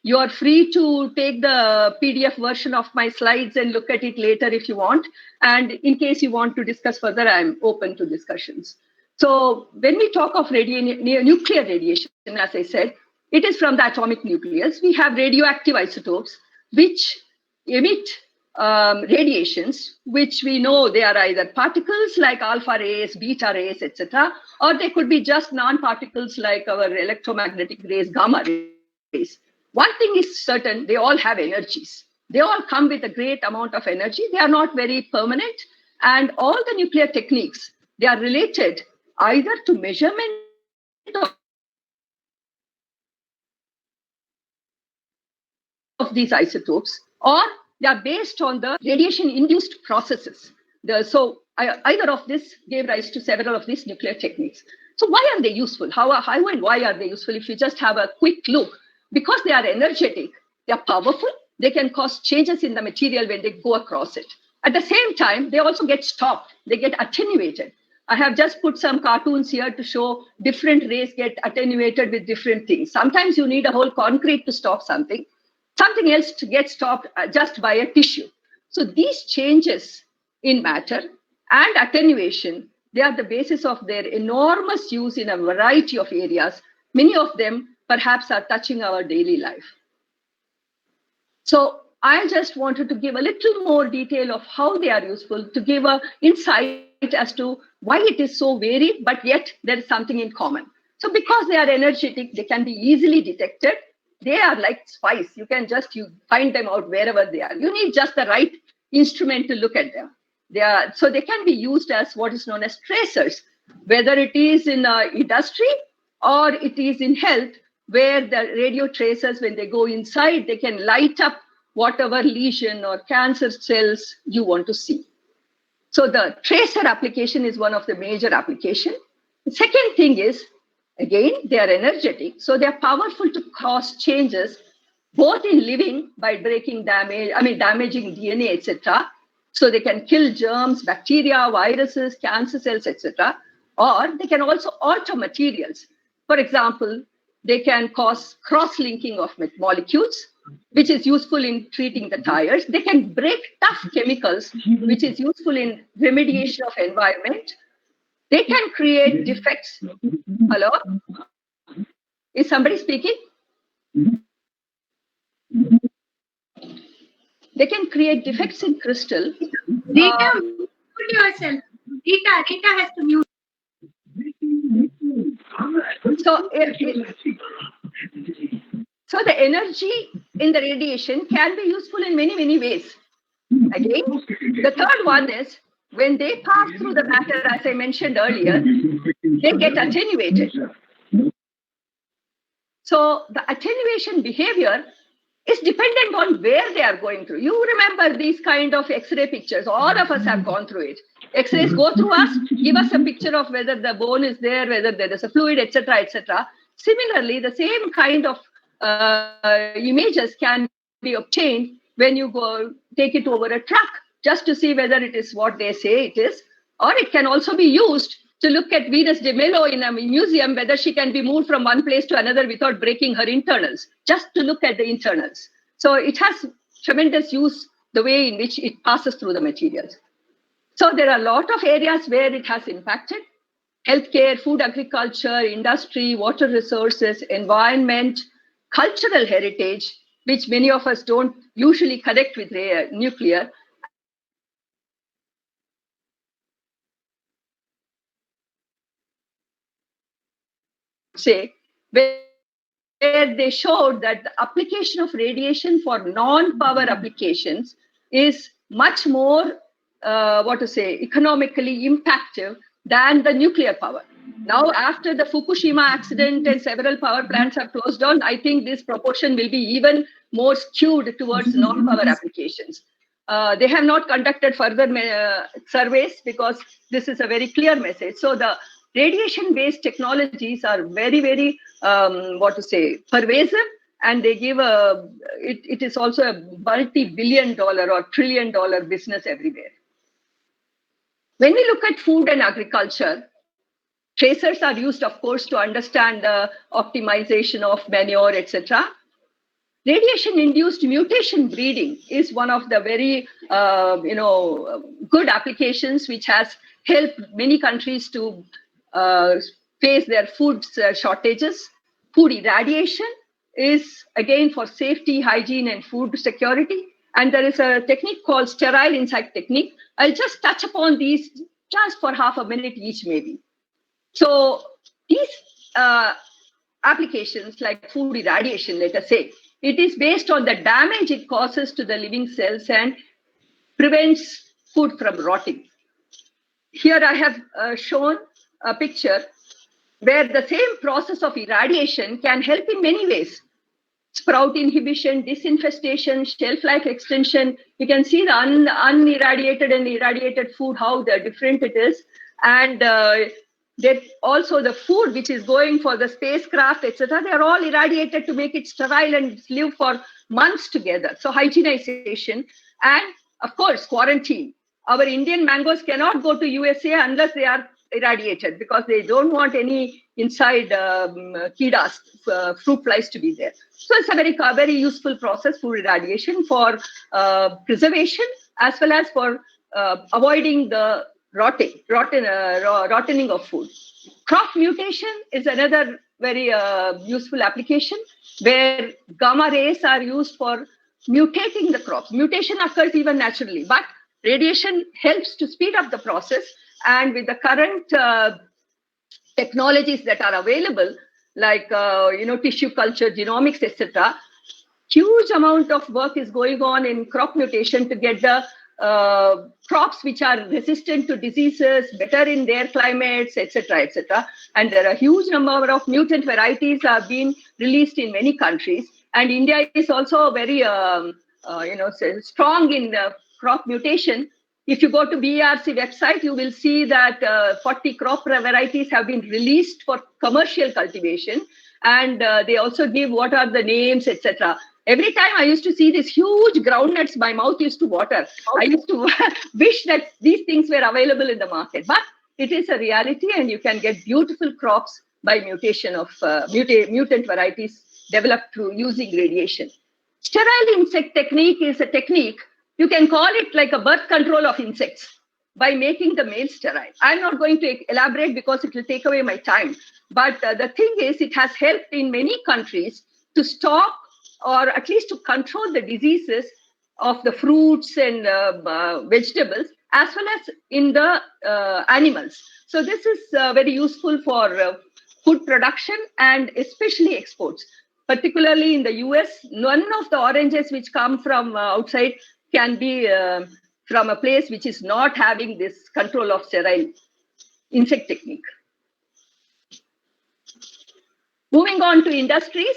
You are free to take the PDF version of my slides and look at it later if you want. And in case you want to discuss further, I'm open to discussions. So when we talk of nuclear radiation, as I said, it is from the atomic nucleus. We have radioactive isotopes, which emit radiations, which we know they are either particles like alpha rays, beta rays, etc., or they could be just non-particles like our electromagnetic rays, gamma rays. One thing is certain, they all have energies. They all come with a great amount of energy. They are not very permanent. And all the nuclear techniques, they are related either to measurement of these isotopes or they are based on the radiation-induced processes. So either of this gave rise to several of these nuclear techniques. So why are they useful? How and why are they useful? If you just have a quick look, because they are energetic, they are powerful, they can cause changes in the material when they go across it. At the same time, they also get stopped, they get attenuated. I have just put some cartoons here to show different rays get attenuated with different things. Sometimes you need a whole concrete to stop something else to get stopped just by a tissue. So these changes in matter and attenuation, they are the basis of their enormous use in a variety of areas. Many of them perhaps are touching our daily life. So I just wanted to give a little more detail of how they are useful, to give a insight as to why it is so varied, but yet there is something in common. So because they are energetic, they can be easily detected. They are like spice. You find them out wherever they are. You need just the right instrument to look at them. So they can be used as what is known as tracers, whether it is in industry or it is in health, where the radio tracers, when they go inside, they can light up whatever lesion or cancer cells you want to see. So the tracer application is one of the major application. The second thing is, again, they are energetic, so they are powerful to cause changes both in living by damaging DNA, etc. So they can kill germs, bacteria, viruses, cancer cells, etc. Or they can also alter materials. For example, they can cause cross-linking of molecules, which is useful in treating the tires. They can break tough chemicals, which is useful in remediation of environment. They can create defects. Hello? Is somebody speaking? They can create defects in crystal. Rita, mute yourself. Rita has to mute. So the energy in the radiation can be useful in many, many ways. Again, the third one is when they pass through the matter, as I mentioned earlier, they get attenuated. So the attenuation behavior is dependent on where they are going through. You remember these kind of X-ray pictures. All of us have gone through it. X-rays go through us, give us a picture of whether the bone is there, whether there is a fluid, etc., etc. Similarly, the same kind of images can be obtained when you go take it over a truck just to see whether it is what they say it is, or it can also be used to look at Venus de Milo in a museum, whether she can be moved from one place to another without breaking her internals, just to look at the internals. So it has tremendous use, the way in which it passes through the materials. So there are a lot of areas where it has impacted: healthcare, food, agriculture, industry, water resources, environment, cultural heritage, which many of us don't usually connect with nuclear. And there are several studies where they showed that the application of radiation for non-power applications is much more, economically impactful than the nuclear power. Now, after the Fukushima accident and several power plants have closed down, I think this proportion will be even more skewed towards non-power applications. They have not conducted further surveys because this is a very clear message. So the radiation-based technologies are very, very, pervasive, and they give it is also a multi-billion-dollar or trillion-dollar business everywhere. When we look at food and agriculture, tracers are used, of course, to understand the optimization of manure, etc. Radiation-induced mutation breeding is one of the very, good applications which has helped many countries to face their food shortages. Food irradiation is again for safety, hygiene, and food security. And there is a technique called sterile insect technique. I'll just touch upon these just for half a minute each, maybe. So these applications like food irradiation, let us say, it is based on the damage it causes to the living cells and prevents food from rotting. Here I have shown a picture where the same process of irradiation can help in many ways. Sprout inhibition, disinfestation, shelf life extension. You can see the unirradiated and irradiated food, how different it is. And that also the food which is going for the spacecraft, etc., they are all irradiated to make it sterile and live for months together. So hygienization and of course quarantine. Our Indian mangoes cannot go to USA unless they are irradiated because they don't want any inside kidas, fruit flies to be there. So it's a very useful process, food irradiation for preservation as well as for avoiding the rottening of food. Crop mutation is another very useful application where gamma rays are used for mutating the crops. Mutation occurs even naturally, but radiation helps to speed up the process. And with the current technologies that are available, like tissue culture, genomics, etc., huge amount of work is going on in crop mutation to get the crops which are resistant to diseases, better in their climates, etc., etc. And there are a huge number of mutant varieties have been released in many countries. And India is also very, strong in crop mutation. If you go to BRC website, you will see that 40 crop varieties have been released for commercial cultivation. And they also give what are the names, etc. Every time I used to see these huge groundnuts, my mouth used to water. I used to wish that these things were available in the market. But it is a reality, and you can get beautiful crops by mutation of mutant varieties developed through using radiation. Sterile insect technique is a technique. You can call it like a birth control of insects by making the male sterile. I'm not going to elaborate because it will take away my time. But the thing is, it has helped in many countries to stop or at least to control the diseases of the fruits and vegetables, as well as in the animals. So this is very useful for food production and especially exports. Particularly in the US, none of the oranges which come from outside can be from a place which is not having this control of sterile insect technique. Moving on to industries.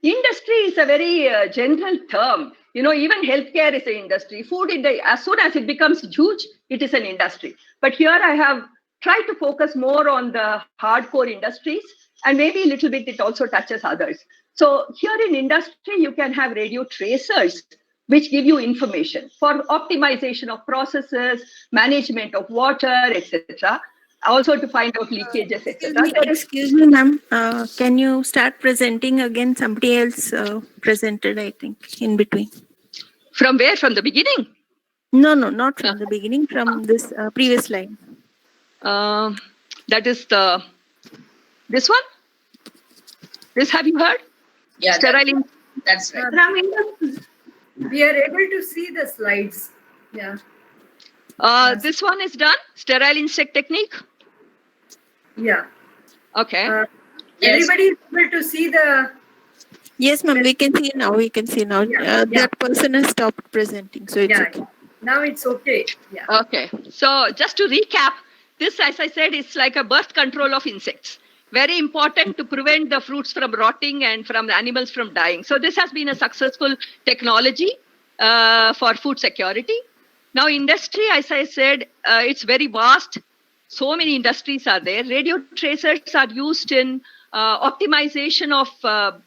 Industry is a very general term. Even healthcare is an industry. Food, as soon as it becomes huge, it is an industry. But here I have tried to focus more on the hardcore industries, and maybe a little bit it also touches others. So here in industry, you can have radio tracers, which give you information for optimization of processes, management of water, etc. Also to find out leakages, etc. Excuse me, ma'am. Can you start presenting again? Somebody else presented, I think, in between. From where? From the beginning? No, not from the beginning. From this previous line. That is this one? This have you heard? Yeah, Sterile. that's right. We are able to see the slides. Yeah. This one is done. Sterile insect technique. Yeah. Okay. Everybody is able to see the. Yes, ma'am. We can see now. Yeah. That person has stopped presenting, so it's okay. Now it's okay. Yeah. Okay. So just to recap, this, as I said, is like a birth control of insects. Very important to prevent the fruits from rotting and from the animals from dying. So this has been a successful technology for food security. Now industry, as I said, it's very vast. So many industries are there. Radio tracers are used in optimization of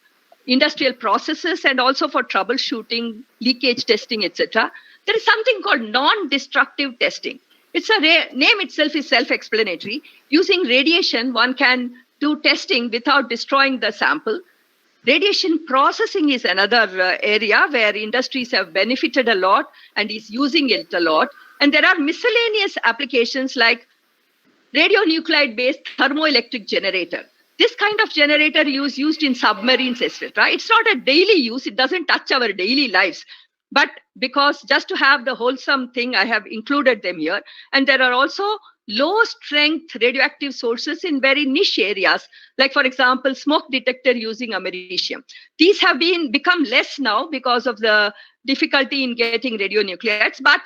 industrial processes and also for troubleshooting, leakage testing, etc. There is something called non-destructive testing. It's name itself is self-explanatory. Using radiation, one can do testing without destroying the sample. Radiation processing is another area where industries have benefited a lot and is using it a lot. And there are miscellaneous applications like radionuclide-based thermoelectric generator. This kind of generator is used in submarines, etc. It's not a daily use. It doesn't touch our daily lives. But because just to have the wholesome thing, I have included them here. And there are also low-strength radioactive sources in very niche areas, like, for example, smoke detector using americium. These have become less now because of the difficulty in getting radionuclides, but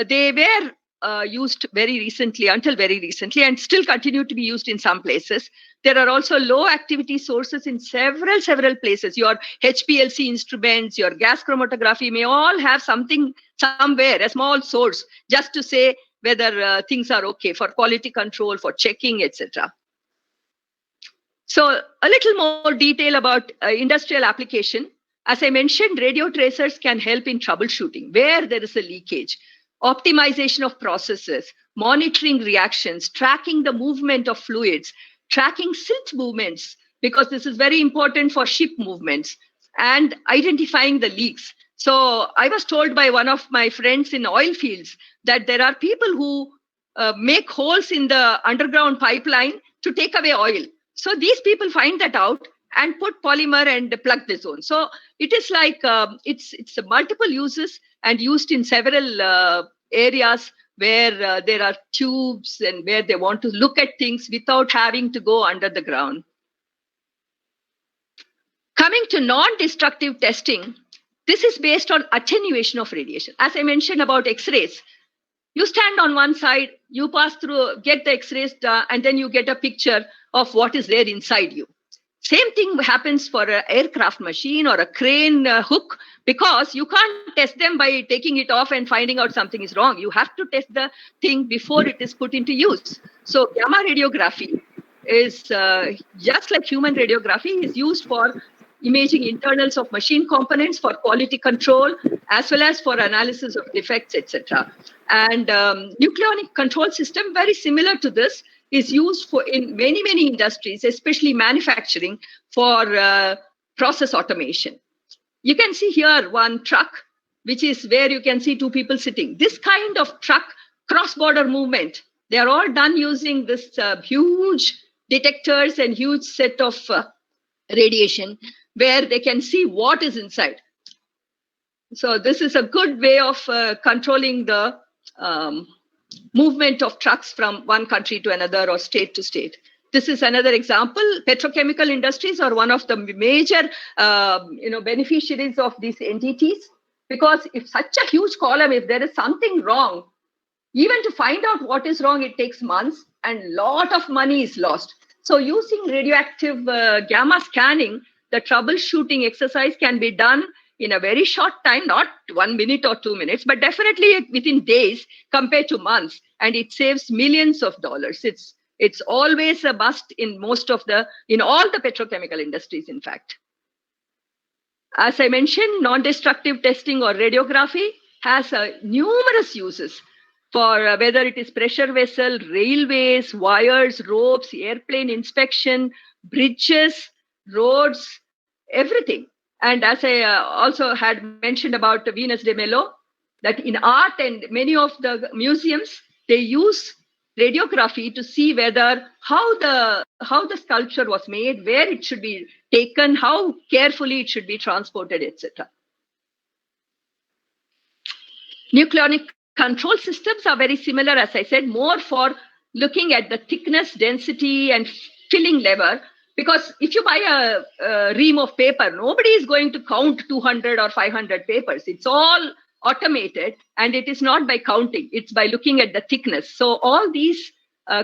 they were used very recently, until very recently, and still continue to be used in some places. There are also low activity sources in several places. Your HPLC instruments, your gas chromatography may all have something somewhere, a small source, just to say whether things are okay for quality control, for checking, etc. So a little more detail about industrial application. As I mentioned, radio tracers can help in troubleshooting where there is a leakage, optimization of processes, monitoring reactions, tracking the movement of fluids, tracking silt movements, because this is very important for ship movements, and identifying the leaks. So I was told by one of my friends in oil fields that there are people who make holes in the underground pipeline to take away oil. So these people find that out and put polymer and plug the zone. So it is like it's multiple uses and used in several areas where there are tubes and where they want to look at things without having to go under the ground. Coming to non-destructive testing, this is based on attenuation of radiation. As I mentioned about X-rays, you stand on one side, you pass through, get the X-rays, and then you get a picture of what is there inside you. Same thing happens for an aircraft machine or a crane hook, because you can't test them by taking it off and finding out something is wrong. You have to test the thing before it is put into use. So gamma radiography is just like human radiography, is used for imaging internals of machine components for quality control, as well as for analysis of defects, etc. And nucleonic control system, very similar to this, is used for in many industries, especially manufacturing, for process automation. You can see here one truck, which is where you can see two people sitting. This kind of truck cross-border movement, they are all done using this huge detectors and huge set of radiation, where they can see what is inside. So this is a good way of controlling the movement of trucks from one country to another or state to state. This is another example. Petrochemical industries are one of the major beneficiaries of these entities, because if such a huge column, if there is something wrong, even to find out what is wrong, it takes months and a lot of money is lost. So using radioactive gamma scanning, the troubleshooting exercise can be done in a very short time, not 1 minute or 2 minutes, but definitely within days compared to months. And it saves millions of dollars. It's always a must in all the petrochemical industries, in fact. As I mentioned, non-destructive testing or radiography has numerous uses for whether it is pressure vessel, railways, wires, ropes, airplane inspection, bridges, roads, everything. And as I also had mentioned about Venus de Milo, that in art and many of the museums, they use radiography to see whether how the sculpture was made, where it should be taken, how carefully it should be transported, etc. Nucleonic control systems are very similar, as I said, more for looking at the thickness, density, and filling level. Because if you buy a ream of paper, nobody is going to count 200 or 500 papers. It's all automated, and it is not by counting. It's by looking at the thickness. So all these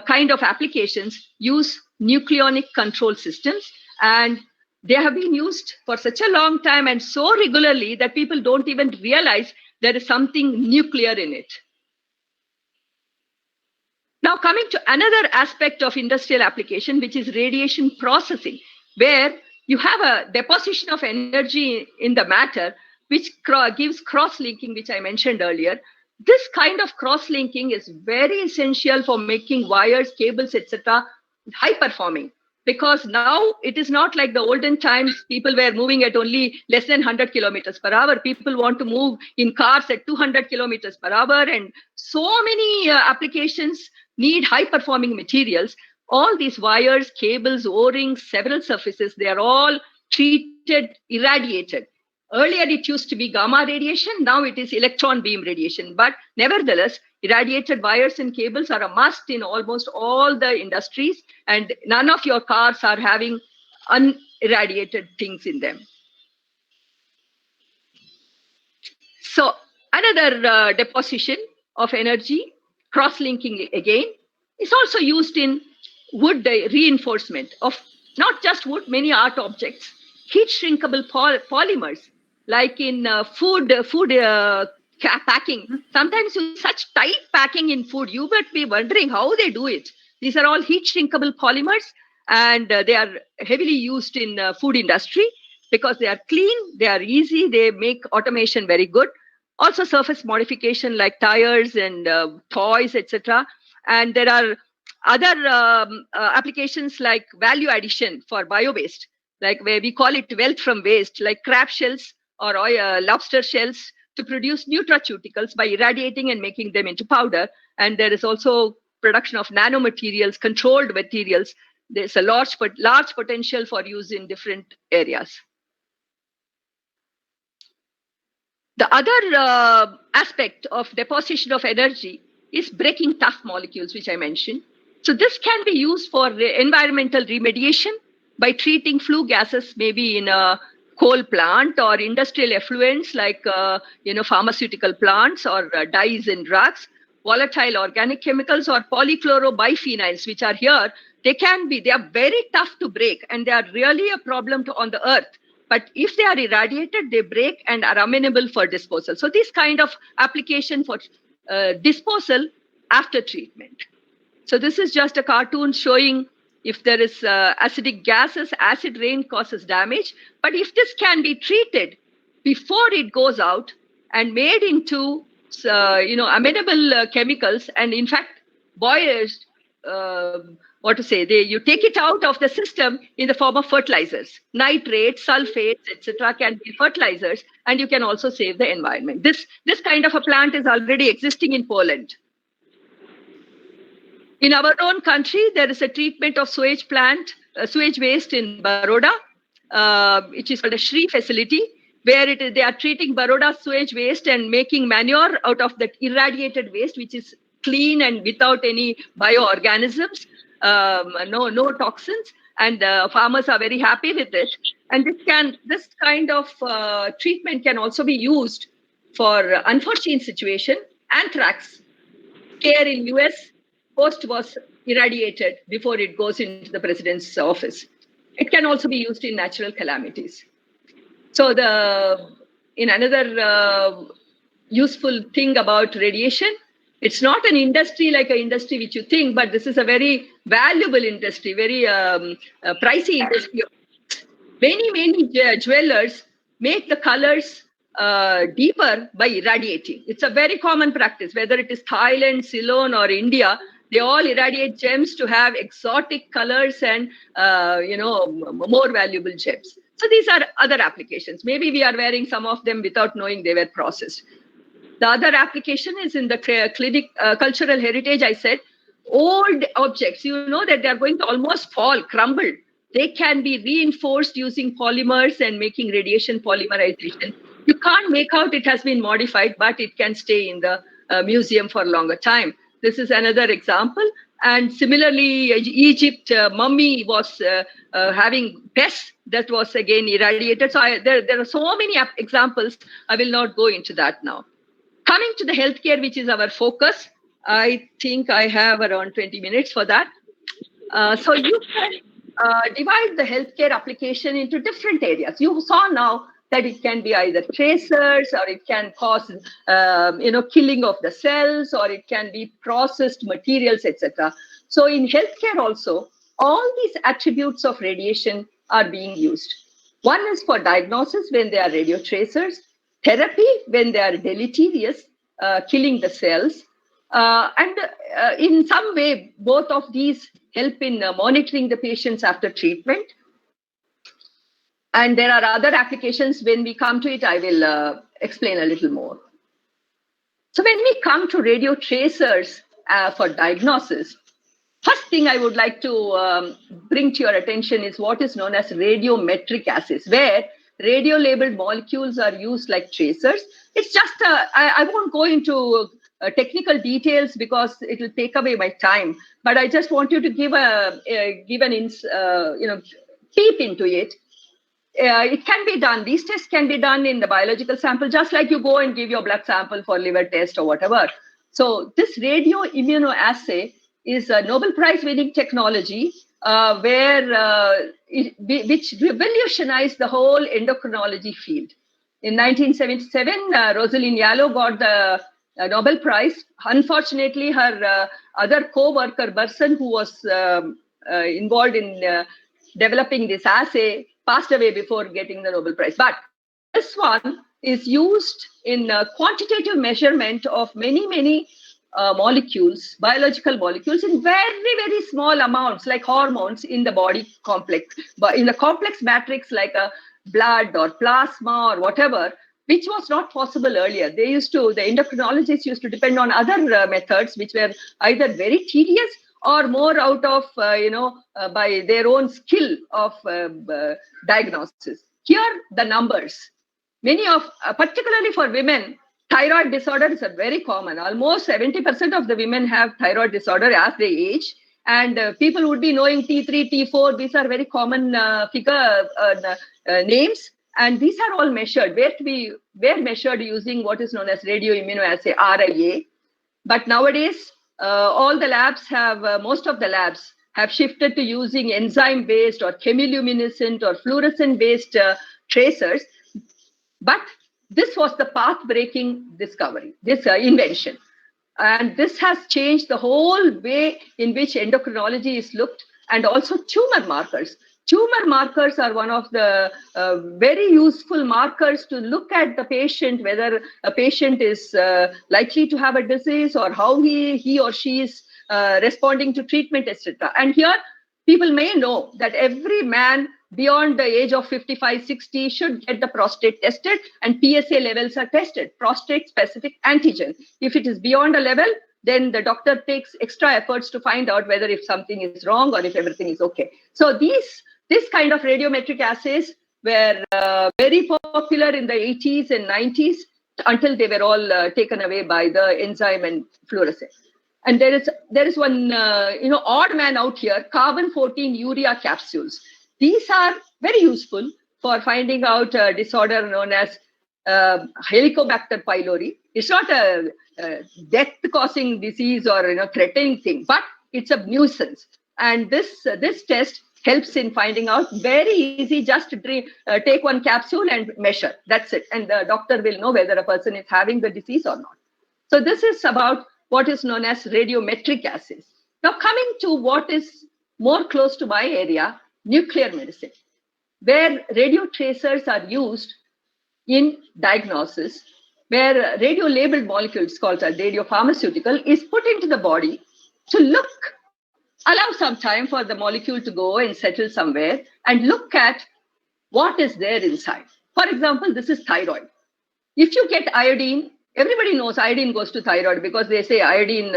kind of applications use nucleonic control systems, and they have been used for such a long time and so regularly that people don't even realize there is something nuclear in it. Now, coming to another aspect of industrial application, which is radiation processing, where you have a deposition of energy in the matter, which gives cross-linking, which I mentioned earlier. This kind of cross-linking is very essential for making wires, cables, etc., high-performing, because now it is not like the olden times. People were moving at only less than 100 kilometers per hour. People want to move in cars at 200 kilometers per hour. And so many applications need high performing materials. All these wires, cables, O-rings, several surfaces, they are all treated, irradiated. Earlier, it used to be gamma radiation. Now it is electron beam radiation. But nevertheless, irradiated wires and cables are a must in almost all the industries. And none of your cars are having unirradiated things in them. So another deposition of energy, cross-linking again, is also used in wood reinforcement of not just wood, many art objects, heat shrinkable polymers, like in food packing. Sometimes with such tight packing in food, you might be wondering how they do it. These are all heat shrinkable polymers, and they are heavily used in food industry because they are clean, they are easy, they make automation very good. Also surface modification like tires and toys, etc. And there are other applications like value addition for bio-waste, like where we call it wealth from waste, like crab shells or lobster shells, to produce nutraceuticals by irradiating and making them into powder. And there is also production of nanomaterials, controlled materials. There's a large potential for use in different areas. The other aspect of deposition of energy is breaking tough molecules, which I mentioned. So this can be used for environmental remediation by treating flue gases, maybe in a coal plant or industrial effluents like pharmaceutical plants or dyes and drugs, volatile organic chemicals or polychlorobiphenyls, which are here. They are very tough to break, and they are really a problem on the earth. But if they are irradiated, they break and are amenable for disposal. So this kind of application for disposal after treatment. So this is just a cartoon showing if there is acidic gases, acid rain causes damage. But if this can be treated before it goes out and made into amenable chemicals, and in fact, boilers, you take it out of the system in the form of fertilizers. Nitrates, sulfates, etc. can be fertilizers, and you can also save the environment. This kind of a plant is already existing in Poland. In our own country, there is a treatment of sewage waste in Baroda, which is called a Shri facility, where they are treating Baroda sewage waste and making manure out of that irradiated waste, which is clean and without any bioorganisms, no toxins, and farmers are very happy with it. And this kind of treatment can also be used for unforeseen situation. Anthrax care in US, post was irradiated before it goes into the president's office. It can also be used in natural calamities. So in another useful thing about radiation, it's not an industry like an industry which you think, but this is a very valuable industry, very pricey industry. Many jewelers make the colors deeper by irradiating. It's a very common practice, whether it is Thailand, Ceylon, or India. They all irradiate gems to have exotic colors and more valuable gems. So these are other applications. Maybe we are wearing some of them without knowing they were processed. The other application is in the cultural heritage. I said old objects, that they are going to almost fall, crumble. They can be reinforced using polymers and making radiation polymerization. You can't make out it has been modified, but it can stay in the museum for a longer time. This is another example. And similarly, Egypt mummy was having pus that was again irradiated. So there are so many examples. I will not go into that now. Coming to the healthcare, which is our focus, I think I have around 20 minutes for that. So you can divide the healthcare application into different areas. You saw now that it can be either tracers, or it can cause killing of the cells, or it can be processed materials, etc. So in healthcare also, all these attributes of radiation are being used. One is for diagnosis when they are radio tracers, therapy when they are deleterious, killing the cells, In some way, both of these help in monitoring the patients after treatment. And there are other applications. When we come to it, I will explain a little more. So when we come to radio tracers for diagnosis, first thing I would like to bring to your attention is what is known as radiometric assays, where radio-labeled molecules are used like tracers. It's just, I won't go into technical details because it will take away my time, but I just want you to give peep into it. It can be done. These tests can be done in the biological sample, just like you go and give your blood sample for liver test or whatever. So this radio immunoassay is a Nobel Prize winning technology which revolutionized the whole endocrinology field. In 1977, Rosalind Yalow got the Nobel Prize. Unfortunately, her other co-worker, Burson, who was involved in developing this assay, passed away before getting the Nobel Prize. But this one is used in quantitative measurement of many molecules, biological molecules, in very, very small amounts, like hormones in the body complex, but in the complex matrix like a blood or plasma or whatever, which was not possible earlier. The endocrinologists used to depend on other methods, which were either very tedious or more out of, by their own skill of diagnosis. Here, the numbers. Particularly for women, thyroid disorder is very common. Almost 70% of the women have thyroid disorder as they age. And people would be knowing T3, T4. These are very common names. And these are all measured. Were measured using what is known as radio immunoassay, RIA. But nowadays, most of the labs have shifted to using enzyme-based or chemiluminescent or fluorescent-based tracers. But this was the path-breaking discovery, this invention. And this has changed the whole way in which endocrinology is looked, and also tumor markers. Tumor markers are one of the very useful markers to look at the patient, whether a patient is likely to have a disease or how he or she is responding to treatment, etc. And here, people may know that every man beyond the age of 55, 60 should get the prostate tested, and PSA levels are tested, prostate-specific antigen. If it is beyond a level, then the doctor takes extra efforts to find out whether if something is wrong or if everything is okay. So this kind of radiometric assays were very popular in the 80s and 90s until they were all taken away by the enzyme and fluorescence. And there is one odd man out here, carbon-14 urea capsules. These are very useful for finding out a disorder known as Helicobacter pylori. It's not a death-causing disease or threatening thing, but it's a nuisance. And this test helps in finding out. Very easy, just take one capsule and measure. That's it. And the doctor will know whether a person is having the disease or not. So this is about what is known as radiometric assays. Now coming to what is more close to my area, nuclear medicine, where radio tracers are used in diagnosis, where radio-labeled molecules called a radiopharmaceutical is put into the body to allow some time for the molecule to go and settle somewhere and look at what is there inside. For example, this is thyroid. If you get iodine, everybody knows iodine goes to thyroid because they say iodine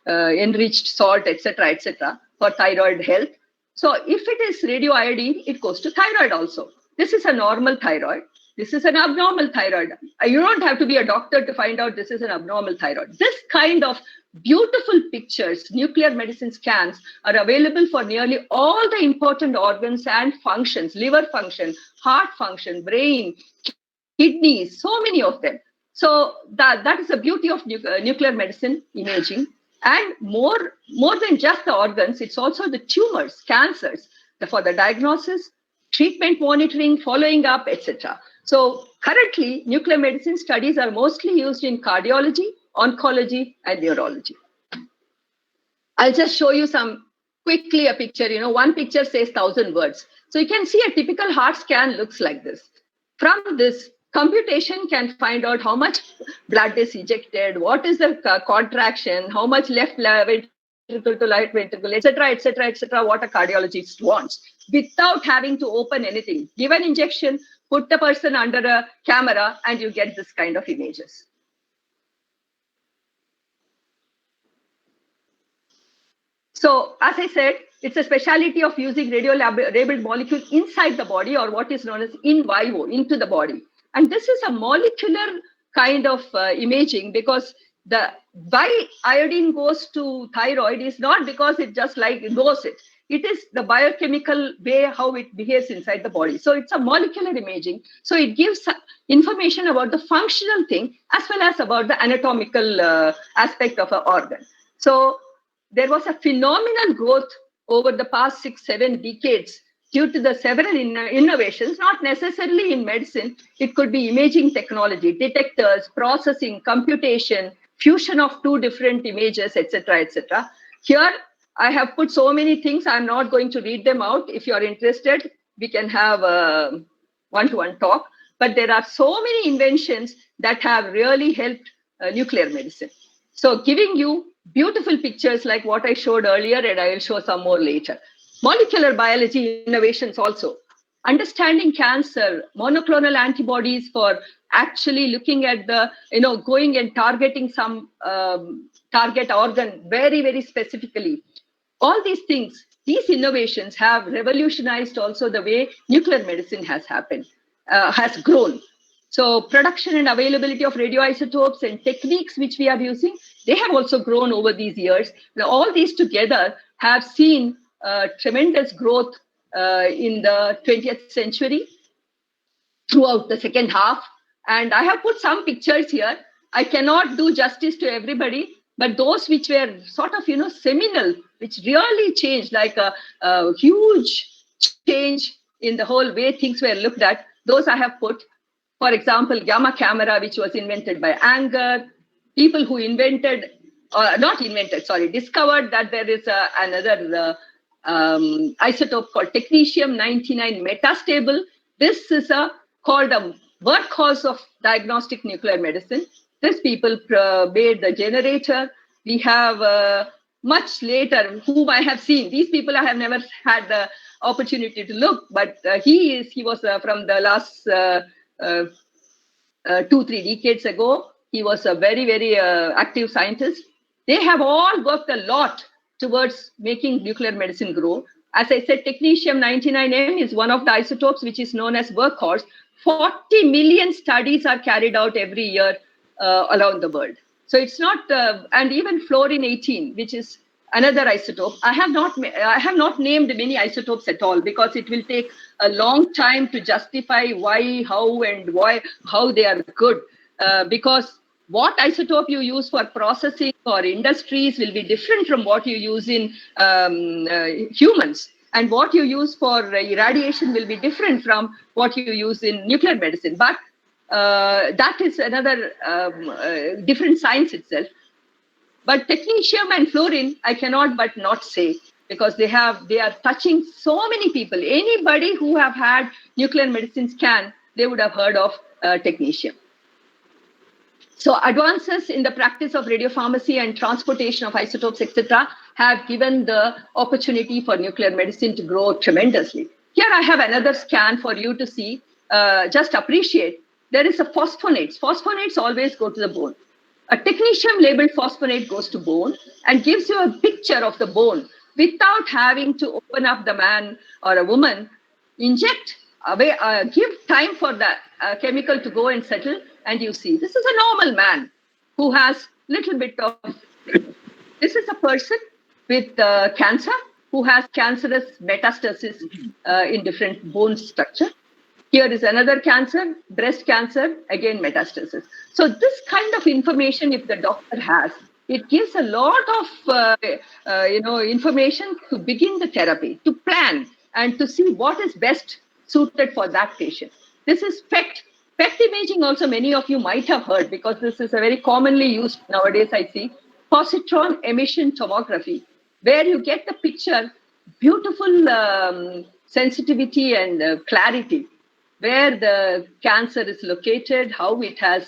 enriched salt, etc., for thyroid health. So if it is radioiodine, it goes to thyroid also. This is a normal thyroid. This is an abnormal thyroid. You don't have to be a doctor to find out this is an abnormal thyroid. This kind of beautiful pictures, nuclear medicine scans, are available for nearly all the important organs and functions: liver function, heart function, brain, kidneys, so many of them. So that is the beauty of nuclear medicine imaging. And more than just the organs, it's also the tumors, cancers, for the diagnosis, treatment monitoring, following up, etc. So currently, nuclear medicine studies are mostly used in cardiology, oncology, and neurology. I'll just show you quickly a picture. One picture says 1,000 words. So you can see a typical heart scan looks like this. From this, computation can find out how much blood is ejected, what is the contraction, how much left ventricle to right ventricle, etc., etc., etc., what a cardiologist wants, without having to open anything. Give an injection, put the person under a camera, and you get this kind of images. So, as I said, it's a specialty of using radio-labeled molecules inside the body, or what is known as in vivo, into the body. And this is a molecular kind of imaging, because why iodine goes to thyroid is not because it just like knows it. It is the biochemical way how it behaves inside the body. So it's a molecular imaging. So it gives information about the functional thing as well as about the anatomical aspect of an organ. So there was a phenomenal growth over the past 6-7 decades due to the several innovations, not necessarily in medicine. It could be imaging technology, detectors, processing, computation, fusion of two different images, etc., etc. Here, I have put so many things. I'm not going to read them out. If you're interested, we can have a one-to-one talk. But there are so many inventions that have really helped nuclear medicine. So giving you beautiful pictures like what I showed earlier, and I will show some more later. Molecular biology innovations also. Understanding cancer, monoclonal antibodies for actually looking at the, going and targeting some target organ very, very specifically. All these things, these innovations have revolutionized also the way nuclear medicine has happened, has grown. So production and availability of radioisotopes and techniques which we are using, they have also grown over these years. Now, all these together have seen tremendous growth in the 20th century throughout the second half. And I have put some pictures here. I cannot do justice to everybody, but those which were sort of, seminal, which really changed, like a huge change in the whole way things were looked at, those I have put. For example, gamma camera, which was invented by Anger. People who discovered that there is another isotope called technetium-99 metastable. This is called a workhorse of diagnostic nuclear medicine. These people made the generator. We have much later, whom I have seen. These people I have never had the opportunity to look, but he was from the last 2-3 decades ago. He was a very, very active scientist. They have all worked a lot towards making nuclear medicine grow. As I said, technetium-99m is one of the isotopes which is known as workhorse. 40 million studies are carried out every year around the world. So it's not, and even fluorine-18, which is another isotope. I have not named many isotopes at all, because it will take a long time to justify why, how, and how they are good. Because what isotope you use for processing or industries will be different from what you use in humans. And what you use for irradiation will be different from what you use in nuclear medicine. But that is another different science itself. But technetium and fluorine, I cannot but not say, because they are touching so many people. Anybody who have had nuclear medicine scan, they would have heard of technetium. So advances in the practice of radiopharmacy and transportation of isotopes, etc., have given the opportunity for nuclear medicine to grow tremendously. Here I have another scan for you to see. Just appreciate. There is a phosphonates. Phosphonates always go to the bone. A technetium-labeled phosphonate goes to bone and gives you a picture of the bone without having to open up the man or a woman, inject away, give time for the chemical to go and settle, and you see this is a normal man who has little bit of. This is a person with cancer who has cancerous metastasis in different bone structure. Here is another cancer, breast cancer, again metastasis. So this kind of information, if the doctor has, it gives a lot of information to begin the therapy, to plan, and to see what is best suited for that patient. This is PET. PET imaging also many of you might have heard, because this is a very commonly used nowadays, I see. Positron emission tomography, where you get the picture, beautiful sensitivity and clarity, where the cancer is located, how it has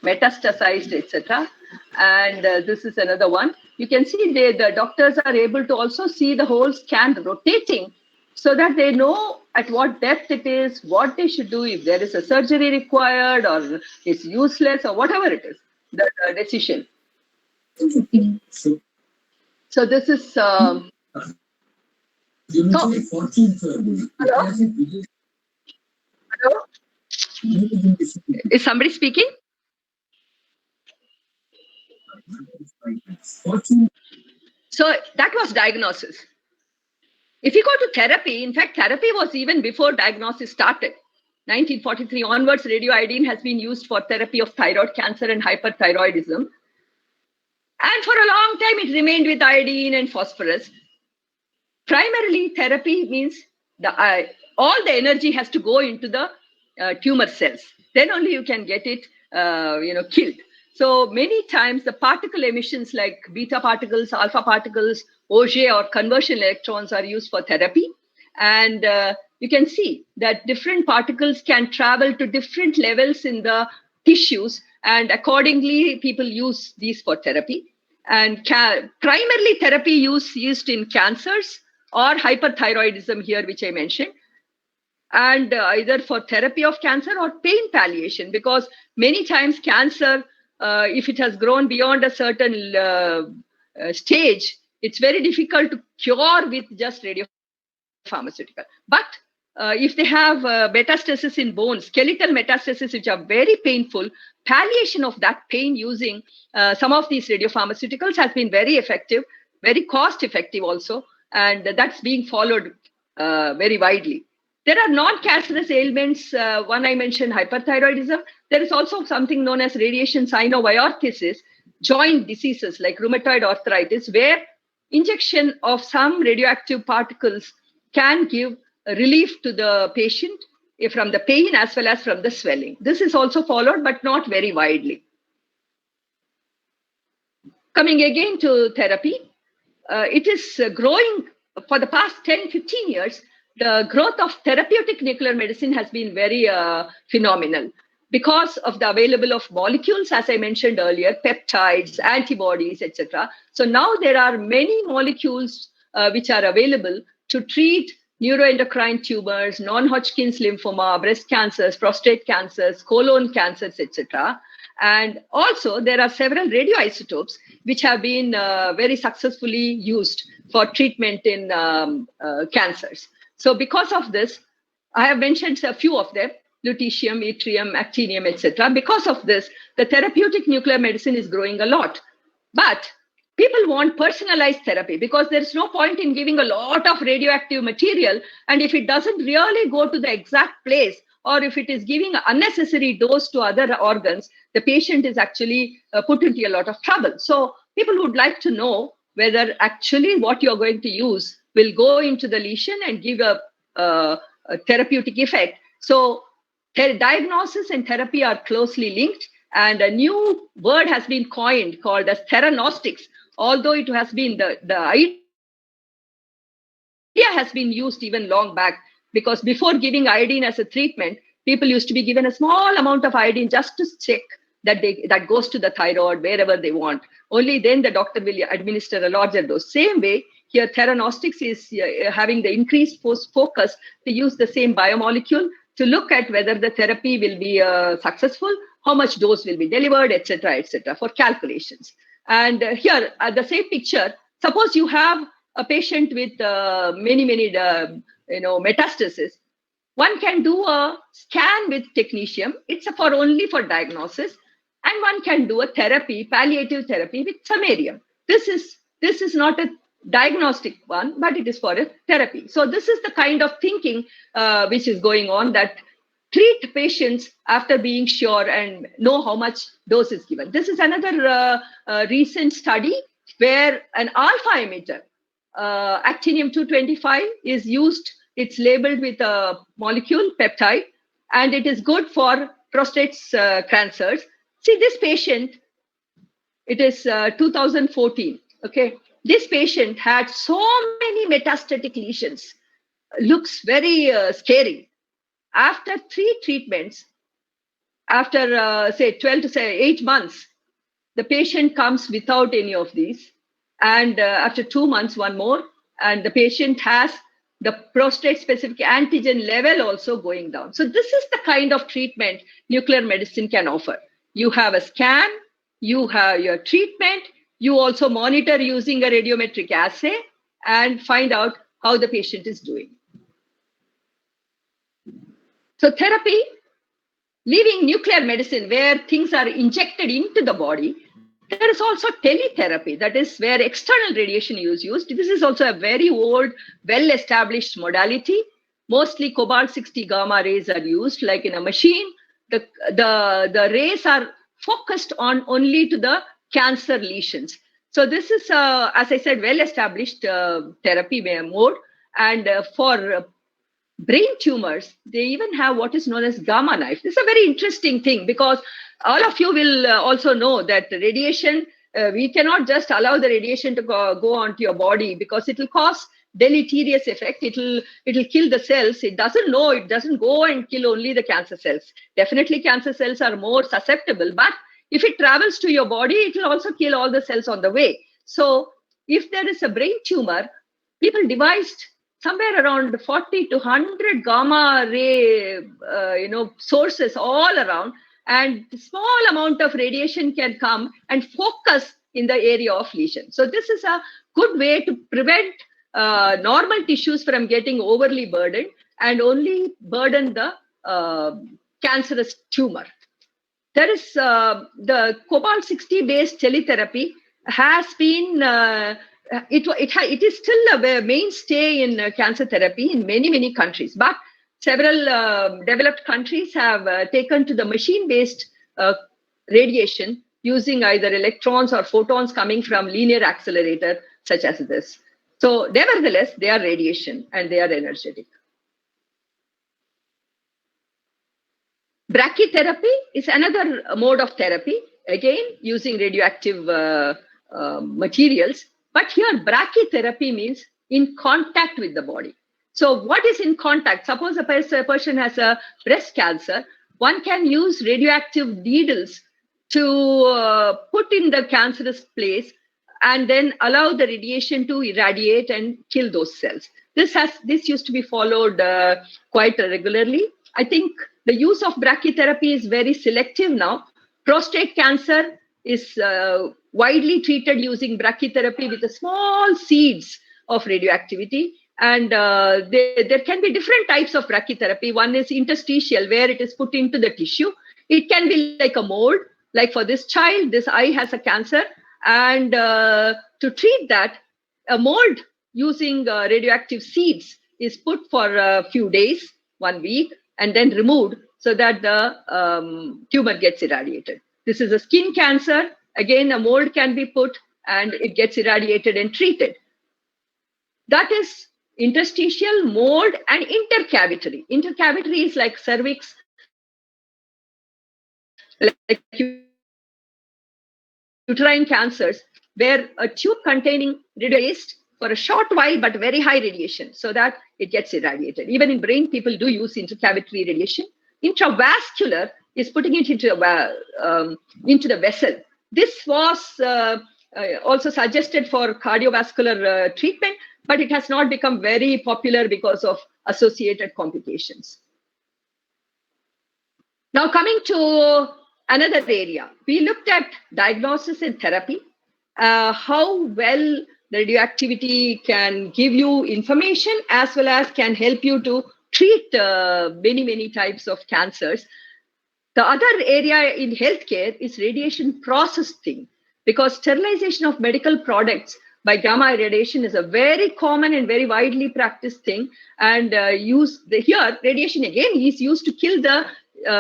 metastasized, etc. And this is another one. You can see the doctors are able to also see the whole scan rotating so that they know at what depth it is, what they should do, if there is a surgery required or it's useless or whatever it is, the decision. So this is... hello? Hello? Is somebody speaking? So that was diagnosis. If you go to therapy, in fact, therapy was even before diagnosis started. 1943 onwards, radioiodine has been used for therapy of thyroid cancer and hyperthyroidism. And for a long time, it remained with iodine and phosphorus. Primarily, therapy means all the energy has to go into the tumor cells. Then only you can get it, killed. So many times the particle emissions like beta particles, alpha particles, Auger or conversion electrons are used for therapy. And you can see that different particles can travel to different levels in the tissues. And accordingly, people use these for therapy. And primarily therapy used in cancers or hyperthyroidism here, which I mentioned. And either for therapy of cancer or pain palliation, because many times cancer, if it has grown beyond a certain stage, it's very difficult to cure with just radiopharmaceutical. But if they have metastasis in bones, skeletal metastasis, which are very painful, palliation of that pain using some of these radiopharmaceuticals has been very effective, very cost effective also, and that's being followed very widely. There are non-cancerous ailments. One I mentioned, hyperthyroidism. There is also something known as radiation synoviorticis, joint diseases like rheumatoid arthritis, where injection of some radioactive particles can give relief to the patient from the pain as well as from the swelling. This is also followed, but not very widely. Coming again to therapy, it is growing for the past 10, 15 years. The growth of therapeutic nuclear medicine has been very phenomenal because of the available of molecules, as I mentioned earlier, peptides, antibodies, etc. So now there are many molecules which are available to treat neuroendocrine tumors, non-Hodgkin's lymphoma, breast cancers, prostate cancers, colon cancers, etc. And also there are several radioisotopes which have been very successfully used for treatment in cancers. So because of this, I have mentioned a few of them, lutetium, yttrium, actinium, etc. Because of this, the therapeutic nuclear medicine is growing a lot. But people want personalized therapy because there's no point in giving a lot of radioactive material. And if it doesn't really go to the exact place, or if it is giving an unnecessary dose to other organs, the patient is actually put into a lot of trouble. So people would like to know whether actually what you're going to use will go into the lesion and give a therapeutic effect. So diagnosis and therapy are closely linked, and a new word has been coined called as theranostics, although it has been the idea has been used even long back, because before giving iodine as a treatment, people used to be given a small amount of iodine just to check that that goes to the thyroid wherever they want. Only then the doctor will administer a larger dose. Same way, here theranostics is having the increased focus to use the same biomolecule to look at whether the therapy will be successful, how much dose will be delivered, etc., for calculations. And here, the same picture, suppose you have a patient with many metastasis. One can do a scan with technetium. It's only for diagnosis. And one can do a therapy, palliative therapy with samarium. This is not a diagnostic one, but it is for a therapy. So this is the kind of thinking which is going on, that treat patients after being sure and know how much dose is given. This is another recent study where an alpha emitter, actinium-225, is used. It's labeled with a molecule, peptide, and it is good for prostate cancers. See, this patient, it is 2014, okay? This patient had so many metastatic lesions, looks very scary. after 3 treatments, after say 12 to say 8 months, the patient comes without any of these. And after 2 months, one more, and the patient has the prostate specific antigen level also going down. So this is the kind of treatment nuclear medicine can offer. You have a scan, you have your treatment, you also monitor using a radiometric assay and find out how the patient is doing. So therapy, leaving nuclear medicine where things are injected into the body, there is also teletherapy, that is where external radiation is used. This is also a very old, well-established modality. Mostly cobalt-60 gamma rays are used, like in a machine. The rays are focused on only to the cancer lesions. So this is, as I said, well-established therapy mode. And for brain tumors, they even have what is known as gamma knife. This is a very interesting thing because all of you will also know that radiation, we cannot just allow the radiation to go onto your body because it will cause deleterious effect. It'll kill the cells. It doesn't know, it doesn't go and kill only the cancer cells. Definitely cancer cells are more susceptible, but if it travels to your body, it will also kill all the cells on the way. So if there is a brain tumor, people devised somewhere around 40 to 100 gamma ray sources all around, and a small amount of radiation can come and focus in the area of lesion. So this is a good way to prevent normal tissues from getting overly burdened and only burden the cancerous tumor. There is the cobalt-60 based teletherapy has been it is still a mainstay in cancer therapy in many countries, but several developed countries have taken to the machine-based radiation using either electrons or photons coming from linear accelerator such as this. So nevertheless, they are radiation and they are energetic. Brachytherapy is another mode of therapy, again using radioactive materials. But here, brachytherapy means in contact with the body. So what is in contact? Suppose a person has a breast cancer, one can use radioactive needles to put in the cancerous place and then allow the radiation to irradiate and kill those cells. This used to be followed quite regularly. I think the use of brachytherapy is very selective now. Prostate cancer is widely treated using brachytherapy with the small seeds of radioactivity. And there can be different types of brachytherapy. One is interstitial, where it is put into the tissue. It can be like a mold. Like for this child, this eye has a cancer. And to treat that, a mold using radioactive seeds is put for a few days, 1 week, and then removed so that the tumor gets irradiated. This is a skin cancer. Again, a mold can be put and it gets irradiated and treated. That is interstitial, mold, and intercavitary. Intercavitary is like cervix, like uterine cancers, where a tube containing radiation for a short while, but very high radiation, so that it gets irradiated. Even in brain, people do use intercavitary radiation. Intravascular is putting it into the vessel. This was also suggested for cardiovascular treatment, but it has not become very popular because of associated complications. Now coming to another area, we looked at diagnosis and therapy, how well radioactivity can give you information as well as can help you to treat many types of cancers. The other area in healthcare is radiation processing, because sterilization of medical products by gamma irradiation is a very common and very widely practiced thing. And here, radiation again is used to kill the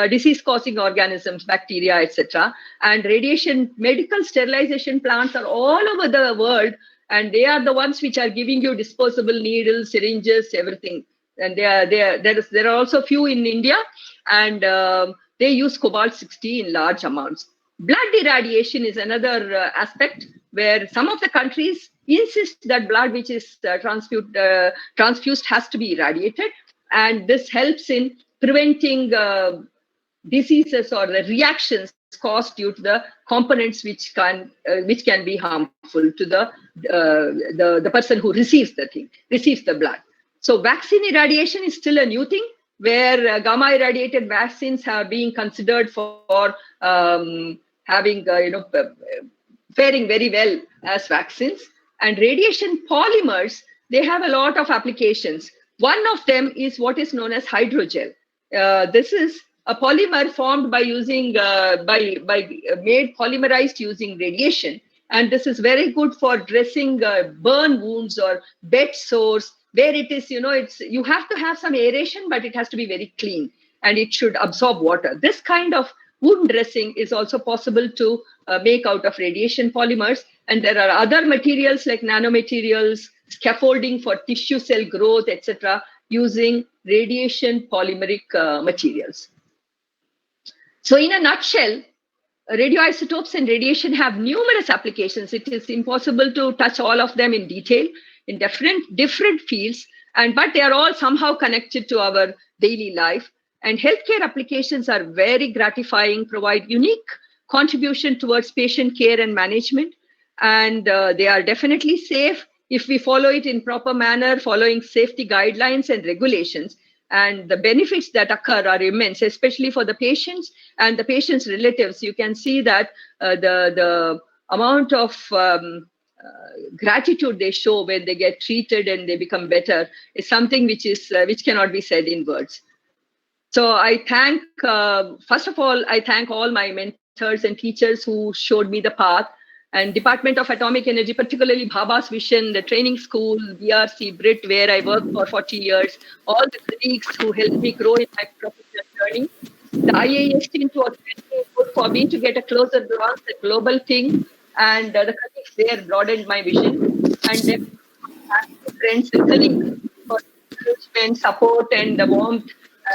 disease-causing organisms, bacteria, etc. And radiation medical sterilization plants are all over the world, and they are the ones which are giving you disposable needles, syringes, everything. And there are also few in India, and they use cobalt-60 in large amounts. Blood irradiation is another aspect where some of the countries insist that blood which is transfused has to be irradiated. And this helps in preventing diseases or the reactions caused due to the components which can be harmful to the person who receives the blood. So vaccine irradiation is still a new thing, where gamma irradiated vaccines are being considered for having faring very well as vaccines. And radiation polymers, they have a lot of applications. One of them is what is known as hydrogel. This is a polymer formed by using made polymerized using radiation, and this is very good for dressing burn wounds or bed sores, where it is, you have to have some aeration, but it has to be very clean and it should absorb water. This kind of wound dressing is also possible to make out of radiation polymers. And there are other materials like nanomaterials, scaffolding for tissue cell growth, etc., using radiation polymeric materials. So in a nutshell, radioisotopes and radiation have numerous applications. It is impossible to touch all of them in detail in different fields, but they are all somehow connected to our daily life. And healthcare applications are very gratifying, provide unique contribution towards patient care and management. And they are definitely safe if we follow it in proper manner, following safety guidelines and regulations. And the benefits that occur are immense, especially for the patients and the patients' relatives. You can see that the amount of gratitude they show when they get treated and they become better is something which cannot be said in words. So I thank, first of all, I thank all my mentors and teachers who showed me the path, and Department of Atomic Energy, particularly Bhabha's Vision, the training school, BRC, BRIT, where I worked for 40 years, all the colleagues who helped me grow in my professional journey. The IAS team was very good for me to get a closer glance at global thing, and the colleagues there broadened my vision. And then friends and colleagues for encouragement, support, and the warmth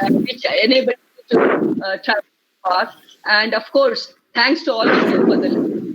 which enabled me to travel fast. And of course, thanks to all of you for the